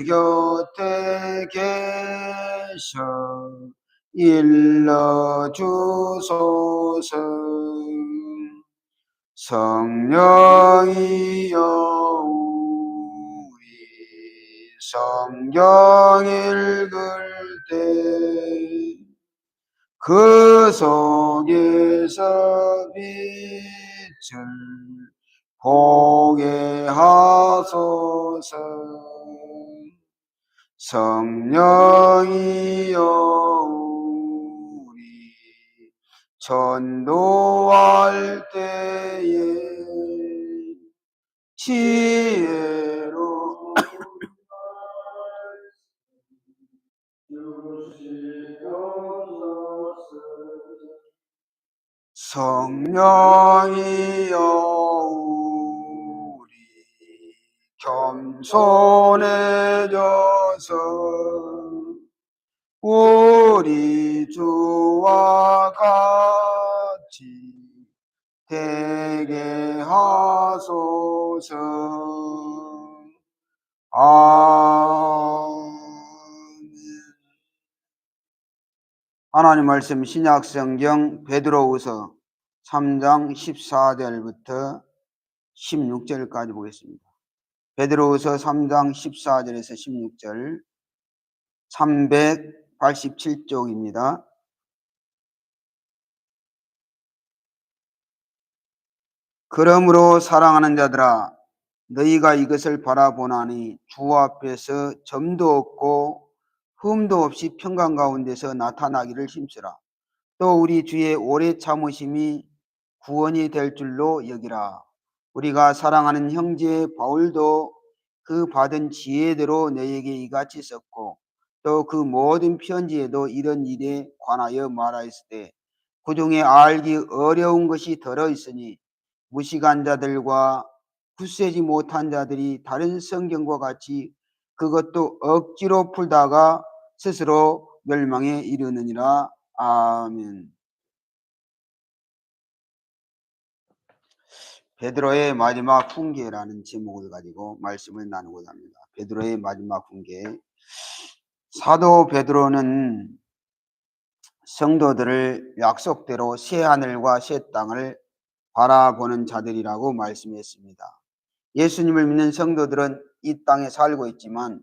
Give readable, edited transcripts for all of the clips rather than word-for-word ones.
곁에 계셔 일러주소서. 성령이여 우리 성경 읽을 때 그 속에서 빛을 보게 하소서. 성령이여 우리 전도할 때에 지혜로 성령이여 우리 겸손해져서 우리 주와 같이 되게 하소서. 아멘. 하나님 말씀 신약성경 베드로후서 3장 14절부터 16절까지 보겠습니다. 베드로후서 3장 14절에서 16절 387쪽입니다. 그러므로 사랑하는 자들아 너희가 이것을 바라보나니 주 앞에서 점도 없고 흠도 없이 평강 가운데서 나타나기를 힘쓰라. 또 우리 주의 오래 참으심이 구원이 될 줄로 여기라. 우리가 사랑하는 형제 바울도 그 받은 지혜대로 너희에게 이같이 썼고 또 그 모든 편지에도 이런 일에 관하여 말하였으되 그 중에 알기 어려운 것이 들어있으니 무식한 자들과 굳세지 못한 자들이 다른 성경과 같이 그것도 억지로 풀다가 스스로 멸망에 이르느니라. 아멘. 베드로의 마지막 훈계라는 제목을 가지고 말씀을 나누고자 합니다. 베드로의 마지막 훈계. 사도 베드로는 성도들을 약속대로 새 하늘과 새 땅을 바라보는 자들이라고 말씀했습니다. 예수님을 믿는 성도들은 이 땅에 살고 있지만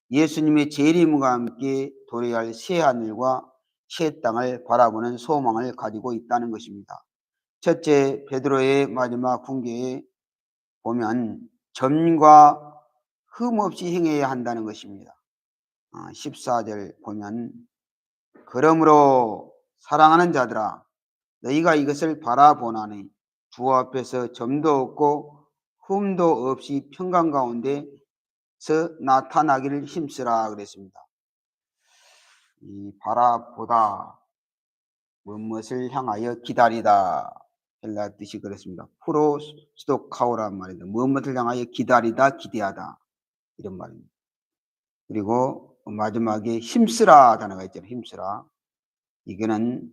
예수님의 재림과 함께 도래할 새 하늘과 새 땅을 바라보는 소망을 가지고 있다는 것입니다. 첫째, 베드로의 마지막 훈계에 보면 점과 흠 없이 행해야 한다는 것입니다. 14절 보면 그러므로 사랑하는 자들아 너희가 이것을 바라보나니 주 앞에서 점도 없고 흠도 없이 평강 가운데서 나타나기를 힘쓰라 그랬습니다. 이 바라보다 무엇을 향하여 기다리다 헬라 뜻이 그렇습니다. 프로스토카오란 말입니다. 무엇을 향하여 기다리다 기대하다 이런 말입니다. 그리고 마지막에 힘쓰라 단어가 있잖아요. 힘쓰라. 이거는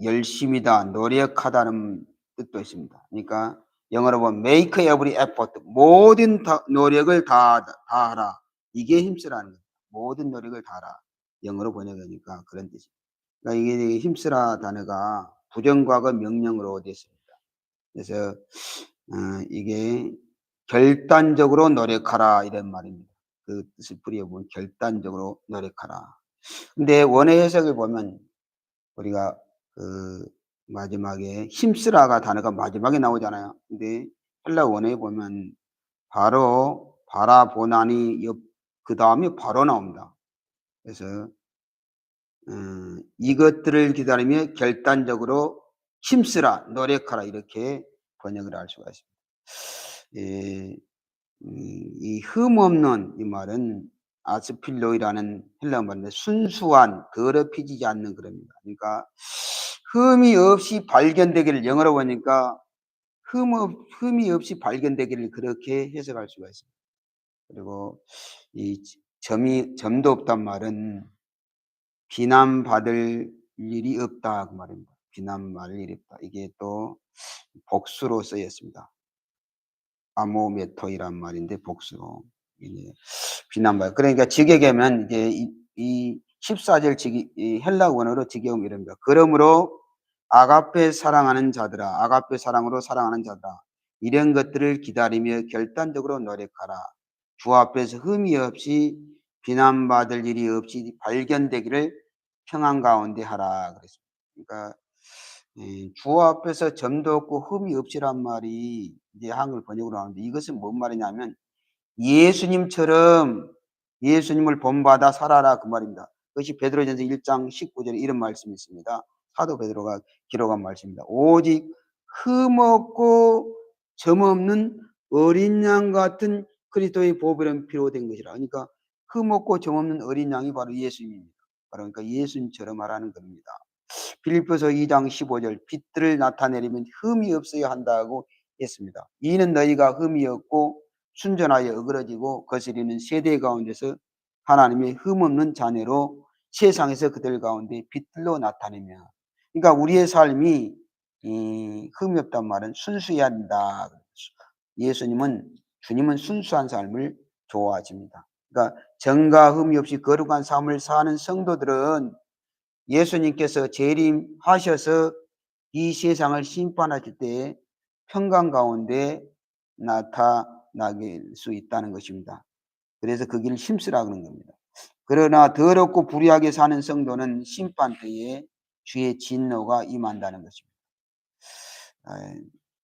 열심이다, 노력하다는 뜻도 있습니다. 그러니까 영어로 보면 make every effort, 모든 노력을 다하라. 이게 힘쓰라는 거예요. 모든 노력을 다하라. 영어로 번역하니까 그런 뜻입니다. 그러니까 이게 힘쓰라 단어가 부정과거 명령으로 됐습니다. 그래서 이게 결단적으로 노력하라 이런 말입니다. 그 뜻을 풀이해보면 결단적으로 노력하라. 근데 원어 해석을 보면 우리가 그 마지막에 힘쓰라가 단어가 마지막에 나오잖아요. 근데 헬라 원어에 보면 바로 바라보나니 그 다음에 바로 나옵니다. 그래서 이것들을 기다리며 결단적으로 힘쓰라, 노력하라 이렇게 번역을 할 수가 있습니다. 이 흠 없는 이 말은 아스필로이라는 헬라 말인데 순수한 더럽히지 않는 그럽니다. 그러니까 흠이 없이 발견되기를 영어로 보니까 흠이 없이 발견되기를 그렇게 해석할 수가 있습니다. 그리고 이 점도 없단 말은 비난받을 일이 없다 그 말입니다. 비난받을 일이 없다. 이게 또 복수로 쓰였습니다. 아모메토이란 말인데 복수로. 이제 비난받아. 그러니까 직역하면 이제 이 14절 직이 이 헬라 원어로 직역하면 이럽니다. 그러므로 아가페 사랑하는 자들아, 아가페 사랑으로 사랑하는 자들아, 이런 것들을 기다리며 결단적으로 노력하라. 주 앞에서 흠이 없이 비난받을 일이 없이 발견되기를 평안 가운데 하라 그랬습니다. 그러니까 주 앞에서 점도 없고 흠이 없이란 말이 이제 한글 번역으로 나오는데 이것은 뭔 말이냐면 예수님처럼 예수님을 본받아 살아라 그 말입니다. 그것이 베드로전서 1장 19절에 이런 말씀이 있습니다. 사도 베드로가 기록한 말씀입니다. 오직 흠없고 점없는 어린 양 같은 그리스도의 보배는 필요된 것이라. 그러니까 흠없고 점없는 어린 양이 바로 예수님입니다. 그러니까 예수님처럼 하라는 겁니다. 빌립보서 2장 15절 빛들을 나타내려면 흠이 없어야 한다고 했습니다. 이는 너희가 흠이 없고 순전하여 어그러지고 거스리는 세대 가운데서 하나님의 흠없는 자녀로 세상에서 그들 가운데 빛들로 나타내며, 그러니까 우리의 삶이 흠이 없단 말은 순수해야 한다. 주님은 순수한 삶을 좋아하십니다. 그러니까 정과 흠이 없이 거룩한 삶을 사는 성도들은 예수님께서 재림하셔서 이 세상을 심판하실 때에 평강 가운데 나타나게 수 있다는 것입니다. 그래서 그 길을 힘쓰라 그런 겁니다. 그러나 더럽고 불의하게 사는 성도는 심판 때에 주의 진노가 임한다는 것입니다.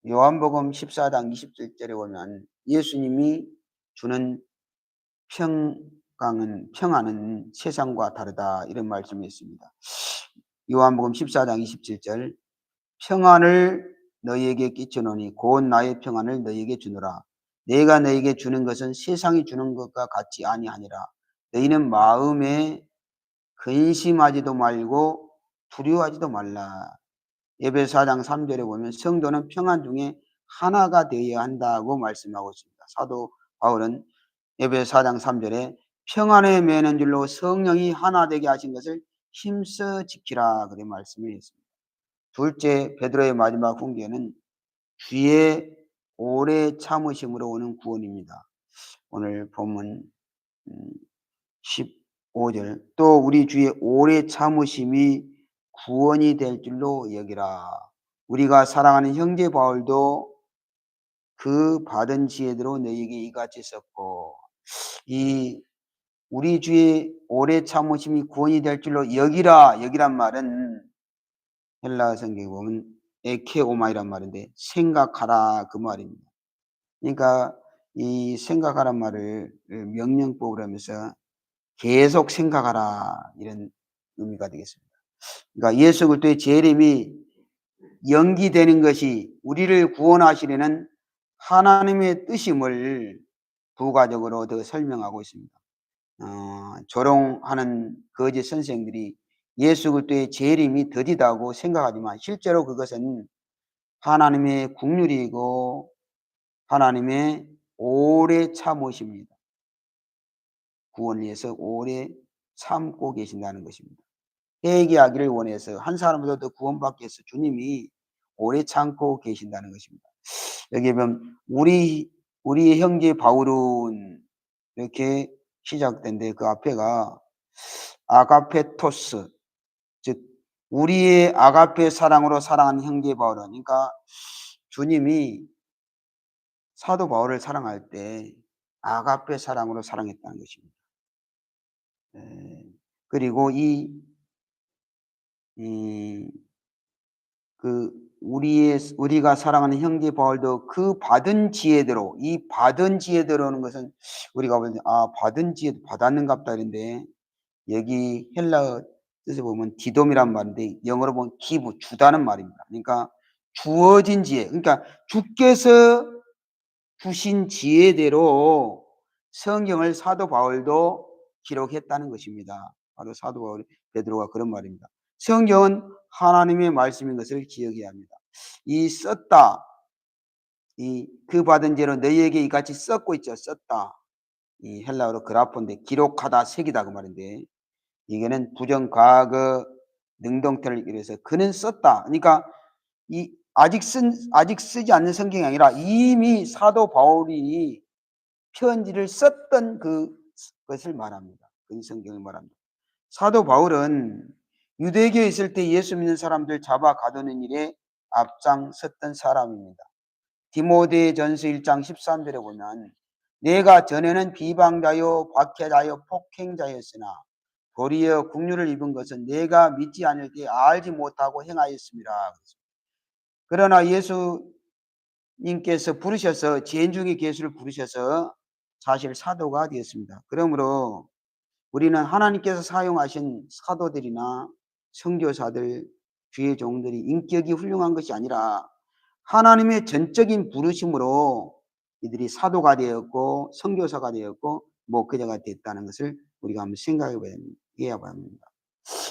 요한복음 14장 27절에 보면 예수님이 주는 평안은 세상과 다르다 이런 말씀이 있습니다. 요한복음 14장 27절 평안을 너희에게 끼쳐노니 곧 나의 평안을 너희에게 주노라. 내가 너희에게 주는 것은 세상이 주는 것과 같지 아니하니라. 너희는 마음에 근심하지도 말고 두려워하지도 말라. 에베소 4장 3절에 보면 성도는 평안 중에 하나가 되어야 한다고 말씀하고 있습니다. 사도 바울은 에베소 4장 3절에 평안에 매는 줄로 성령이 하나 되게 하신 것을 힘써 지키라 그렇게 말씀을 했습니다. 둘째, 베드로의 마지막 훈계는 주의 오래 참으심으로 오는 구원입니다. 오늘 본문 15절 또 우리 주의 오래 참으심이 구원이 될 줄로 여기라. 우리가 사랑하는 형제 바울도 그 받은 지혜대로 너희에게 이같이 썼고, 이 우리 주의 오래 참으심이 구원이 될 줄로 여기란 말은 헬라 성경에 보면 에케오마이란 말인데 생각하라 그 말입니다. 그러니까 이 생각하란 말을 명령법으로 하면서 계속 생각하라 이런 의미가 되겠습니다. 그러니까 예수 그리스도의 재림이 연기되는 것이 우리를 구원하시려는 하나님의 뜻임을 부가적으로 더 설명하고 있습니다. 조롱하는 거짓 선생들이 예수 그리스도의 재림이 더디다고 생각하지만 실제로 그것은 하나님의 국률이고 하나님의 오래 참으십니다. 구원을 위해서 오래 참고 계신다는 것입니다. 회개하기를 원해서 한 사람보다 더 구원받기 위해서 주님이 오래 참고 계신다는 것입니다. 여기 보면 우리의 형제 바울은 이렇게 시작된데 그 앞에가 아가페토스, 즉 우리의 아가페 사랑으로 사랑하는 형제 바울은, 그러니까 주님이 사도 바울을 사랑할 때 아가페 사랑으로 사랑했다는 것입니다. 그리고 우리가 사랑하는 형제 바울도 그 받은 지혜대로, 이 받은 지혜대로는 것은 우리가 보면 받은 지혜도 받았는갑다 이런데 여기 헬라어 뜻에 보면 디돔이란 말인데 영어로 보면 기부, 주다는 말입니다. 그러니까 주어진 지혜, 그러니까 주께서 주신 지혜대로 성경을 사도 바울도 기록했다는 것입니다. 바로 사도 바울 베드로가 그런 말입니다. 성경은 하나님의 말씀인 것을 기억해야 합니다. 이 썼다, 그 받은 죄로 너희에게 이같이 썼고 있죠. 썼다. 이 헬라어로 그라폰데 기록하다, 새기다 그 말인데 이게는 부정과거 능동태를 이래서 그는 썼다. 그러니까 아직 쓰지 않는 성경이 아니라 이미 사도 바울이 편지를 썼던 그것을 말합니다. 그 성경을 말합니다. 사도 바울은 유대교에 있을 때 예수 믿는 사람들 잡아 가두는 일에 앞장섰던 사람입니다. 디모데전서 1장 13절에 보면 내가 전에는 비방자요 박해자요 폭행자였으나 도리어 국류를 입은 것은 내가 믿지 않을 때 알지 못하고 행하였습니다. 그러나 예수님께서 부르셔서 지혜중의 계수를 부르셔서 사실 사도가 되었습니다. 그러므로 우리는 하나님께서 사용하신 사도들이나 선교사들, 주의 종들이 인격이 훌륭한 것이 아니라 하나님의 전적인 부르심으로 이들이 사도가 되었고 선교사가 되었고 목회자가 됐다는 것을 우리가 한번 생각해 봐야 합니다.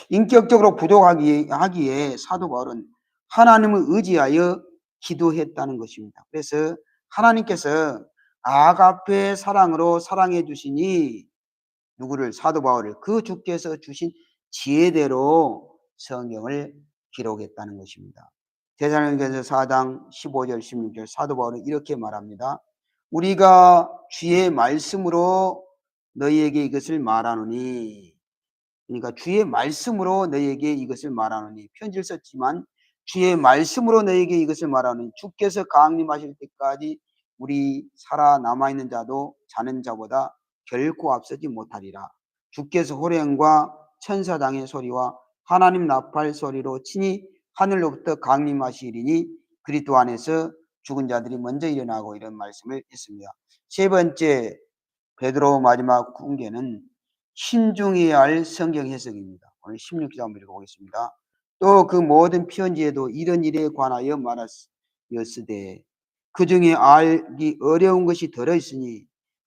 인격적으로 부족하기에 사도 바울은 하나님을 의지하여 기도했다는 것입니다. 그래서 하나님께서 아가페 사랑으로 사랑해 주시니 누구를? 사도 바울을 그 주께서 주신 지혜대로 성경을 기록했다는 것입니다. 데살로니가서 4장 15절 16절 사도 바울은 이렇게 말합니다. 우리가 주의 말씀으로 너희에게 이것을 말하노니, 그러니까 주의 말씀으로 너희에게 이것을 말하노니, 편지를 썼지만 주의 말씀으로 너희에게 이것을 말하노니 주께서 강림하실 때까지 우리 살아남아있는 자도 자는 자보다 결코 앞서지 못하리라. 주께서 호령과 천사장의 소리와 하나님 나팔 소리로 친히 하늘로부터 강림하시리니 그리스도 안에서 죽은 자들이 먼저 일어나고, 이런 말씀을 했습니다. 세 번째 베드로 마지막 훈계는 신중해야 할 성경 해석입니다. 오늘 16절 한번 읽어보겠습니다. 또 그 모든 편지에도 이런 일에 관하여 말하였으되 그 중에 알기 어려운 것이 들어있으니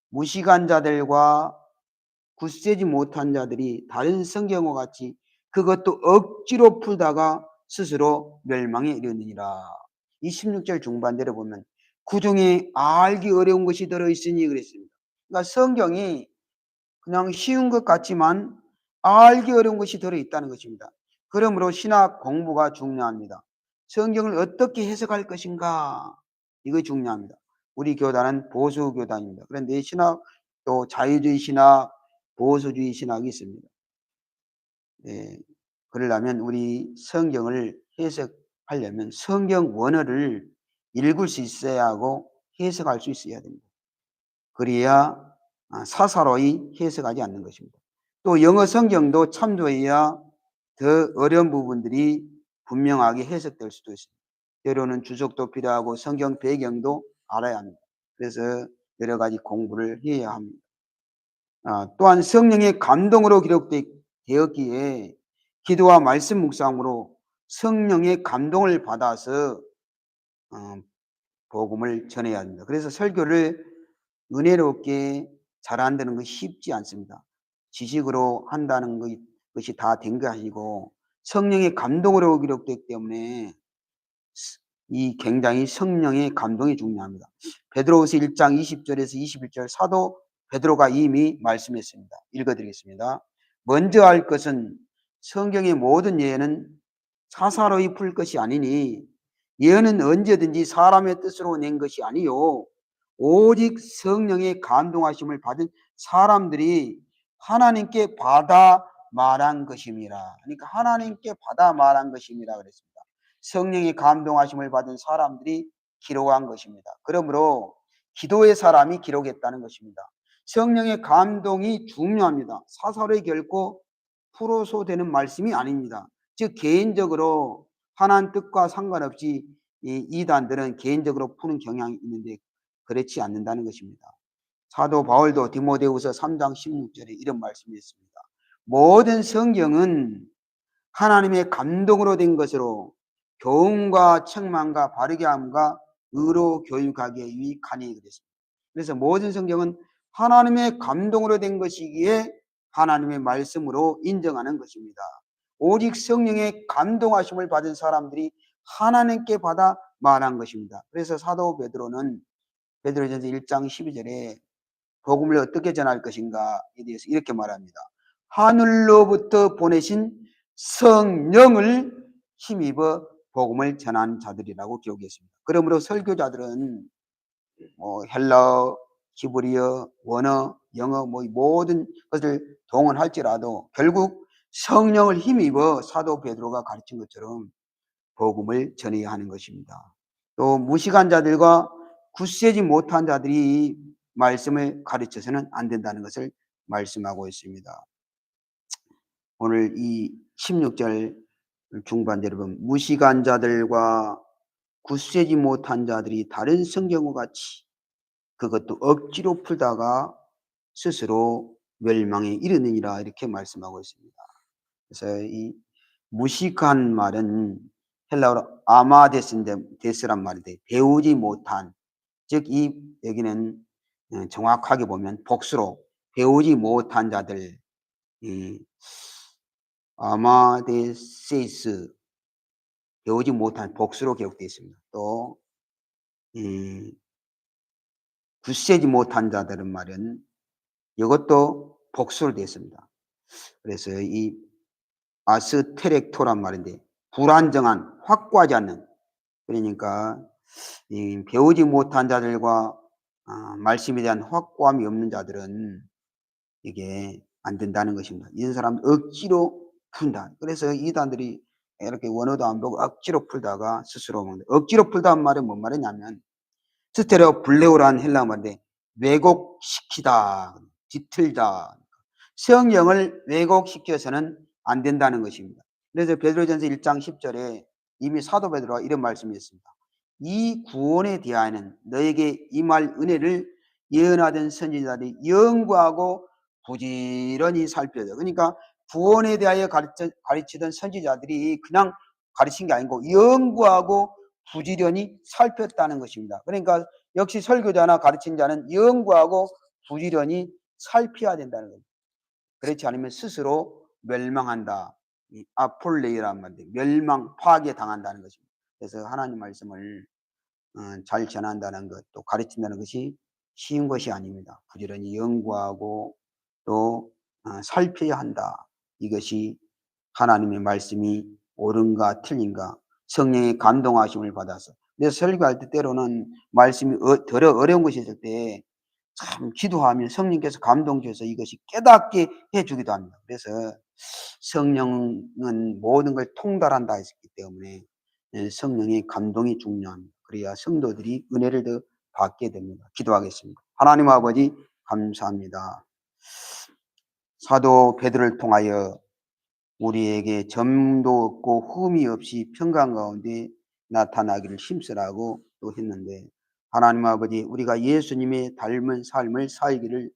무식한 자들과 굳세지 못한 자들이 다른 성경과 같이 그것도 억지로 풀다가 스스로 멸망에 이르느니라. 이 16절 중반대로 보면 그 중에 알기 어려운 것이 들어있으니 그랬습니다. 그러니까 성경이 그냥 쉬운 것 같지만 알기 어려운 것이 들어있다는 것입니다. 그러므로 신학 공부가 중요합니다. 성경을 어떻게 해석할 것인가, 이거 중요합니다. 우리 교단은 보수 교단입니다. 그런데 신학, 또 자유주의 신학, 보수주의 신학이 있습니다. 네, 그러려면 우리 성경을 해석하려면 성경 원어를 읽을 수 있어야 하고 해석할 수 있어야 됩니다. 그래야 사사로이 해석하지 않는 것입니다. 또 영어 성경도 참조해야 더 어려운 부분들이 분명하게 해석될 수도 있습니다. 때로는 주석도 필요하고 성경 배경도 알아야 합니다. 그래서 여러 가지 공부를 해야 합니다. 또한 성령의 감동으로 기록되었기에 기도와 말씀 묵상으로 성령의 감동을 받아서 복음을 전해야 합니다. 그래서 설교를 은혜롭게 잘한다는 것이 쉽지 않습니다. 지식으로 한다는 것이 다 된 게 아니고 성령의 감동으로 기록되기 때문에 이 굉장히 성령의 감동이 중요합니다. 베드로후서 1장 20절에서 21절 사도 베드로가 이미 말씀했습니다. 읽어드리겠습니다. 먼저 할 것은 성경의 모든 예언은 사사로이 풀 것이 아니니 예언은 언제든지 사람의 뜻으로 낸 것이 아니요 오직 성령의 감동하심을 받은 사람들이 하나님께 받아 말한 것임이라. 그러니까 하나님께 받아 말한 것임이라 그랬습니다. 성령의 감동하심을 받은 사람들이 기록한 것입니다. 그러므로 기도의 사람이 기록했다는 것입니다. 성령의 감동이 중요합니다. 사사로이 결코 풀어서 되는 말씀이 아닙니다. 즉 개인적으로 하나님 뜻과 상관없이 이 이단들은 개인적으로 푸는 경향이 있는데 그렇지 않는다는 것입니다. 사도 바울도 디모데후서 3장 16절에 이런 말씀이 있습니다. 모든 성경은 하나님의 감동으로 된 것으로 교훈과 책망과 바르게 함과 의로 교육하기에 유익하니 그랬습니다. 그래서 모든 성경은 하나님의 감동으로 된 것이기에 하나님의 말씀으로 인정하는 것입니다. 오직 성령의 감동하심을 받은 사람들이 하나님께 받아 말한 것입니다. 그래서 사도 베드로는 베드로전서 1장 12절에 복음을 어떻게 전할 것인가에 대해서 이렇게 말합니다. 하늘로부터 보내신 성령을 힘입어 복음을 전한 자들이라고 기록했습니다. 그러므로 설교자들은 헬라어, 히브리어, 원어, 영어 뭐 모든 것을 동원할지라도 결국 성령을 힘입어 사도 베드로가 가르친 것처럼 복음을 전해야 하는 것입니다. 또 무식한 자들과 굳세지 못한 자들이 말씀을 가르쳐서는 안 된다는 것을 말씀하고 있습니다. 오늘 이 16절 중반대로 보면 무식한 자들과 굳세지 못한 자들이 다른 성경과 같이 그것도 억지로 풀다가 스스로 멸망에 이르느니라 이렇게 말씀하고 있습니다. 그래서 이 무식한 말은 헬라어로 아마데스란 말인데 배우지 못한, 즉 이 여기는 정확하게 보면 복수로 배우지 못한 자들, 이 아마데세이스, 배우지 못한 복수로 기록되어 있습니다. 또 굳세지 못한 자들은 말은 이것도 복수로 되어 있습니다. 그래서 이 아스테렉토란 말인데 불안정한, 확고하지 않는, 그러니까 이 배우지 못한 자들과 말씀에 대한 확고함이 없는 자들은 이게 안 된다는 것입니다. 이런 사람은 억지로 푼다. 그래서 이단들이 이렇게 원어도 안 보고 억지로 풀다가 스스로 먹는다. 억지로 풀다는 말은 뭔 말이냐면 스테레오 블레오라는 헬라어 말인데 왜곡시키다, 뒤틀다. 성령을 왜곡시켜서는 안 된다는 것입니다. 그래서 베드로전서 1장 10절에 이미 사도 베드로가 이런 말씀이 있습니다. 이 구원에 대하여는 너에게 임할 은혜를 예언하던 선지자들이 연구하고 부지런히 살펴야. 그러니까 구원에 대하여 가르치던 선지자들이 그냥 가르친 게 아니고 연구하고 부지런히 살폈다는 것입니다. 그러니까 역시 설교자나 가르친 자는 연구하고 부지런히 살펴야 된다는 겁니다. 그렇지 않으면 스스로 멸망한다. 이 아폴레이란 말인데 멸망, 파괴당한다는 것입니다. 그래서 하나님 말씀을 잘 전한다는 것, 또 가르친다는 것이 쉬운 것이 아닙니다. 부지런히 연구하고 또 살펴야 한다. 이것이 하나님의 말씀이 옳은가 틀린가, 성령의 감동하심을 받아서. 그래서 설교할 때 때로는 말씀이 더 어려운 것이 있을 때 참 기도하면 성령께서 감동 주셔서 이것이 깨닫게 해주기도 합니다. 그래서 성령은 모든 걸 통달한다 했기 때문에 성령의 감동이 중요합니다. 그래야 성도들이 은혜를 더 받게 됩니다. 기도하겠습니다. 하나님 아버지 감사합니다. 사도 베드로를 통하여 우리에게 점도 없고 흠이 없이 평강 가운데 나타나기를 힘쓰라고 또 했는데, 하나님 아버지 우리가 예수님의 닮은 삶을 살기를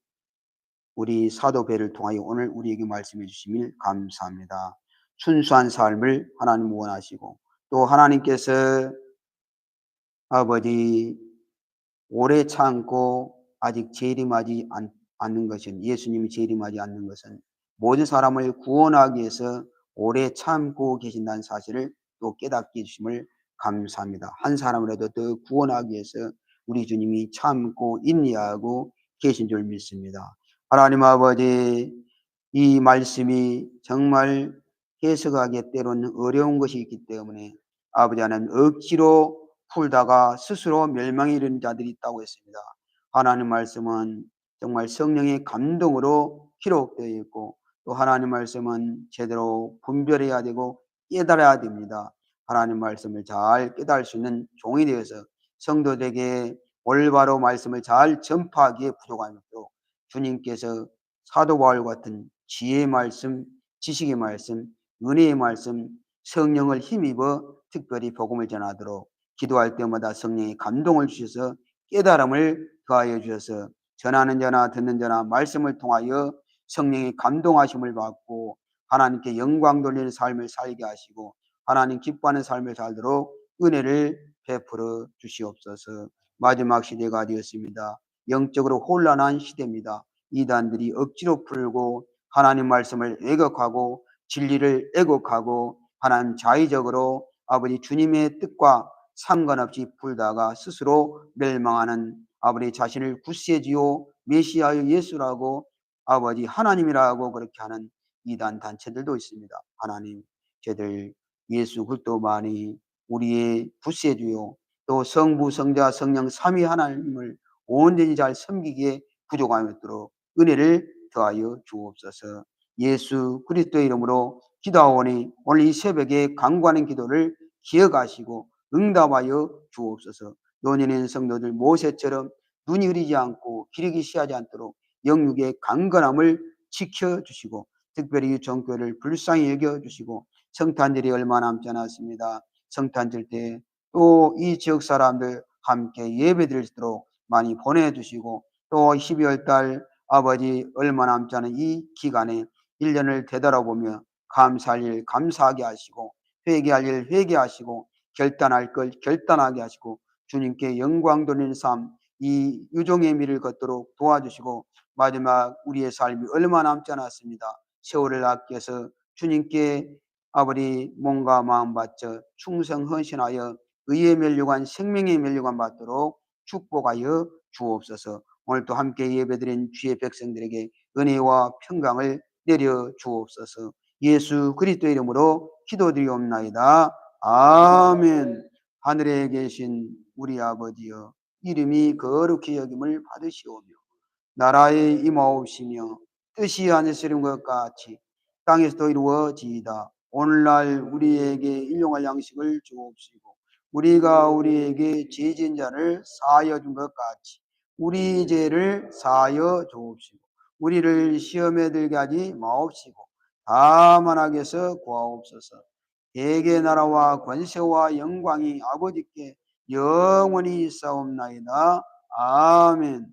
우리 사도 베드로를 통하여 오늘 우리에게 말씀해 주심을 감사합니다. 순수한 삶을 하나님 원하시고 또 하나님께서 아버지 오래 참고 아직 재림하지 않는 것은, 예수님이 재림하지 않는 것은 모든 사람을 구원하기 위해서 오래 참고 계신다는 사실을 또 깨닫게 해주심을 감사합니다. 한 사람이라도 더 구원하기 위해서 우리 주님이 참고 인내하고 계신 줄 믿습니다. 하나님 아버지, 이 말씀이 정말 해석하기 때로는 어려운 것이 있기 때문에 아버지 하나님 억지로 풀다가 스스로 멸망에 이르는 자들이 있다고 했습니다. 하나님 말씀은 정말 성령의 감동으로 기록되어 있고 또 하나님 말씀은 제대로 분별해야 되고 깨달아야 됩니다. 하나님 말씀을 잘 깨달을 수 있는 종이 되어서 성도들에게 올바로 말씀을 잘 전파하기에 부족함이고 주님께서 사도 바울 같은 지혜의 말씀, 지식의 말씀, 은혜의 말씀, 성령을 힘입어 특별히 복음을 전하도록 기도할 때마다 성령의 감동을 주셔서 깨달음을 더하여 주셔서 전하는 자나 듣는 자나 말씀을 통하여 성령의 감동하심을 받고 하나님께 영광 돌리는 삶을 살게 하시고 하나님 기뻐하는 삶을 살도록 은혜를 베풀어 주시옵소서. 마지막 시대가 되었습니다. 영적으로 혼란한 시대입니다. 이단들이 억지로 풀고 하나님 말씀을 왜곡하고 진리를 왜곡하고 하나님 자의적으로 아버지 주님의 뜻과 상관없이 풀다가 스스로 멸망하는, 아버지 자신을 구세주요 메시아의 예수라고 아버지 하나님이라고 그렇게 하는 이단 단체들도 있습니다. 하나님, 저들 예수 그리스도만이 우리의 구세주요 또 성부 성자 성령 삼위 하나님을 온전히 잘 섬기기에 부족함이 없도록 은혜를 더하여 주옵소서. 예수 그리스도의 이름으로 기도하오니 오늘 이 새벽에 간구하는 기도를 기억하시고 응답하여 주옵소서. 노년인 성도들 모세처럼 눈이 흐리지 않고 기력이 시하지 않도록 영육의 강건함을 지켜주시고 특별히 종교를 불쌍히 여겨주시고 성탄절이 얼마 남지 않았습니다. 성탄절 때 또 이 지역 사람들 함께 예배드릴 수 있도록 많이 보내주시고 또 12월 달 아버지 얼마 남지 않은 이 기간에 1년을 되돌아보며 감사할 일 감사하게 하시고 회개할 일 회개하시고 결단할 걸 결단하게 하시고 주님께 영광 돌리는 삶 이 유종의 미를 걷도록 도와주시고 마지막 우리의 삶이 얼마 남지 않았습니다. 세월을 아껴서 주님께 아버지 몸과 마음 바쳐 충성 헌신하여 의에 멸류관 생명의 멸류관 받도록 축복하여 주옵소서. 오늘도 함께 예배드린 주의 백성들에게 은혜와 평강을 내려 주옵소서. 예수 그리스도의 이름으로 기도드리옵나이다. 아멘. 하늘에 계신 우리 아버지여 이름이 거룩히 여김을 받으시오며 나라의 임하옵시며 뜻이 하늘에서 이룬 것 같이 땅에서도 이루어지이다. 오늘날 우리에게 일용할 양식을 주옵시고 우리가 우리에게 죄 지은 자를 사하여 준 것 같이 우리 죄를 사하여 주옵시고 우리를 시험에 들게 하지 마옵시고 다만 악에서 구하옵소서. 대개 나라와 권세와 영광이 아버지께 영원히 있사옵나이다. 아멘.